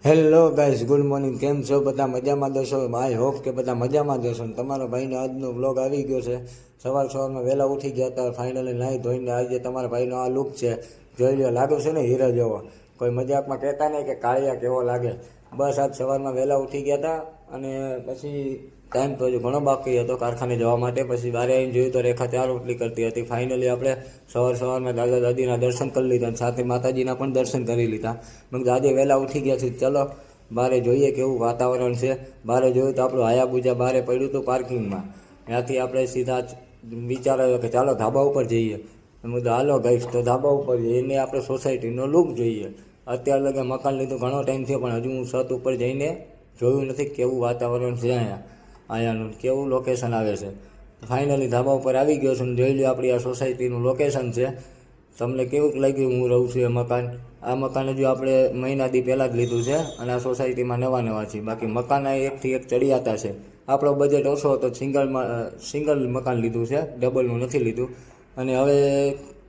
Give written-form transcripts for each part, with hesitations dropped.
Hello guys, good morning. કેમ છો બધા? મજામાં જશો? આઈ હોપ કે બધા મજામાં જશો. તમારા ભાઈનો આજનો વ્લોગ આવી ગયો છે. સવારમાં વહેલા ઉઠી ગયા હતા. ફાઇનલી નાહી ધોઈને આજે તમારા ભાઈનો આ લુક છે. જોઈ લો, લાગે છે ને હીરા જેવો. કોઈ મજાકમાં કહેતા નહીં કે કાળિયા કેવો લાગે. બસ આજ સવારમાં વહેલા ઉઠી ગયા હતા અને પછી ટાઈમ તો હજુ ઘણો બાકી હતો કારખાને જવા માટે. પછી બારે આવીને જોયું તો રેખા ત્યાં રોટલી કરતી હતી. ફાઇનલી આપણે સવારમાં દાદા દાદીના દર્શન કરી લીધા અને સાથે માતાજીના પણ દર્શન કરી લીધા. મેં આજે વહેલા ઉઠી ગયા છું, ચલો બારે જોઈએ કેવું વાતાવરણ છે. બારે જોયું તો આપણું હાયાબુજા બારે પડ્યું હતું પાર્કિંગમાં. ત્યાંથી આપણે સીધા વિચાર આવ્યો કે ચાલો ધાબા ઉપર જઈએ. હું તો હાલો ગઈશ તો ધાબા ઉપર જઈએ, એને આપણે સોસાયટીનો લુક જોઈએ. અત્યારે લગે મકાન લીધું ઘણો ટાઈમ થયો પણ હજુ હું છત ઉપર જઈને જોયું નથી કેવું વાતાવરણ છે અહીંયાનું, કેવું લોકેશન આવે છે. ફાઇનલી ધાબા ઉપર આવી ગયો છું. જોઈ લો આપણી આ સોસાયટીનું લોકેશન છે. તમને કેવું લાગ્યું હું રહું છું એ મકાન? આ મકાન હજુ આપણે મહિનાથી પહેલાં જ લીધું છે અને આ સોસાયટીમાં નવા છીએ. બાકી મકાન એકથી એક ચડિયાતા છે. આપણો બજેટ ઓછો હતો, સિંગલ મકાન લીધું છે, ડબલનું નથી લીધું. અને હવે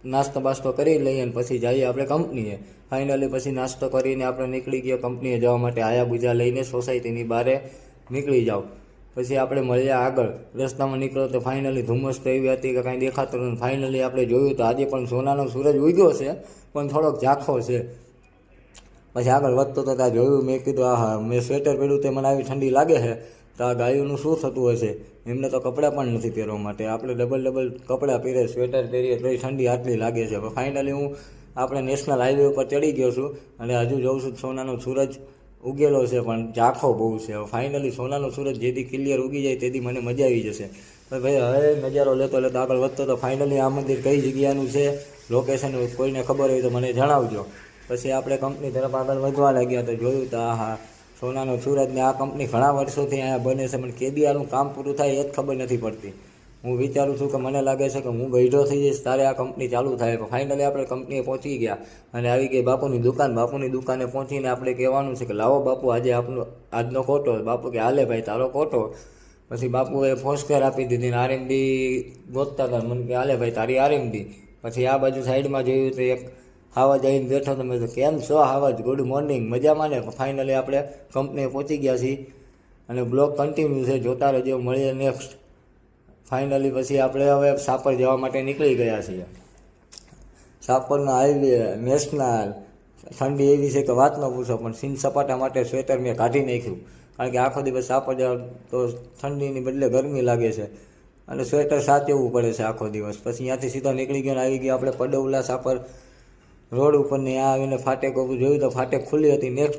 નાસ્તો બાસ્તો કરી લઈએ અને પછી જઈએ આપણે કંપનીએ. ફાઇનલી પછી નાસ્તો કરીને આપણે નીકળી ગયા કંપનીએ જવા માટે. હાયાબુજા લઈને સોસાયટીની બહાર નીકળી જાઓ. પછી આપણે મળ્યા આગળ રસ્તામાં નીકળો તો ફાઇનલી ધુમ્મસ તો એવી હતી કે કાંઈ દેખાતું નથી. ફાઇનલી આપણે જોયું તો આજે પણ સોનાનો સૂરજ ઉગ્યો છે પણ થોડોક ઝાંખો છે. પછી આગળ વધતો તો ત્યાં જોયું, મેં કીધું હા મેં સ્વેટર પહેર્યું તે મને આવી ઠંડી લાગે છે તો આ ગાયોનું શું થતું હશે? એમને તો કપડાં પણ નથી પહેરવા માટે. આપણે ડબલ કપડાં પહેરીએ, સ્વેટર પહેરીએ તો ઠંડી આટલી લાગે છે. ફાઇનલી હું આપણે નેશનલ હાઈવે ઉપર ચડી ગયો છું અને હજુ જોઉં છું સોનાનો સૂરજ ઉગેલો છે પણ ઝાંખો બહુ છે. ફાઇનલી સોનાનો સૂરજ જેથી ક્લિયર ઉગી જાય તેથી મને મજા આવી જશે. ભાઈ હવે નજારો લેતો આગળ વધતો તો ફાઇનલી આ મંદિર કઈ જગ્યાનું છે, લોકેશન કોઈને ખબર હોય તો મને જણાવજો. પછી આપણે કંપની તરફ આગળ વધવા લાગ્યા તો જોયું તો હા સોનાનો સૂરજને આ કંપની ઘણા વર્ષોથી અહીંયા બને છે પણ કેદી આનું કામ પૂરું થાય એ જ ખબર નથી પડતી. હું વિચારું છું કે મને લાગે છે કે હું ગઈઢો થઈ જઈશ ત્યારે આ કંપની ચાલુ થાય. ફાઇનલી આપણે કંપનીએ પહોંચી ગયા અને આવી ગઈ બાપુની દુકાન. બાપુની દુકાને પહોંચીને આપણે કહેવાનું છે કે લાવો બાપુ આજે આજનો ખોટો. બાપુ કે હાલે ભાઈ તારો ખોટો. પછી બાપુએ ફોસ્કેર આપી દીધી ને આરએમડી ગોતતા હતા. મને કે હાલે ભાઈ તારી આરએમડી. પછી આ બાજુ સાઈડમાં જોયું તો એક હાવજ આવીને બેઠો તો મેં તો કેમ છો હાવજ, ગુડ મોર્નિંગ, મજામાં ને? ફાઇનલી આપણે કંપનીએ પહોંચી ગયા છીએ અને બ્લોગ કન્ટિન્યુ છે, જોતા રહેજો. મળીએ નેક્સ્ટ. ફાઇનલી પછી આપણે હવે સાપર જવા માટે નીકળી ગયા છીએ. સાપરના હાઈવે નેશનલ ઠંડી એવી છે કે વાત ન પૂછો, પણ સીન સપાટા માટે સ્વેટર મેં કાઢી નાખ્યું કારણ કે આખો દિવસ સાપર જાવ તો ઠંડીની બદલે ગરમી લાગે છે અને સ્વેટર સાચવવું પડે છે આખો દિવસ. પછી ત્યાંથી સીધો નીકળી ગયો અને આવી ગયા આપણે પડોલા સાપર રોડ ઉપર ને. આ આવીને ફાટેક જોયું તો ફાટેક ખુલ્લી હતી. નેક્સ્ટ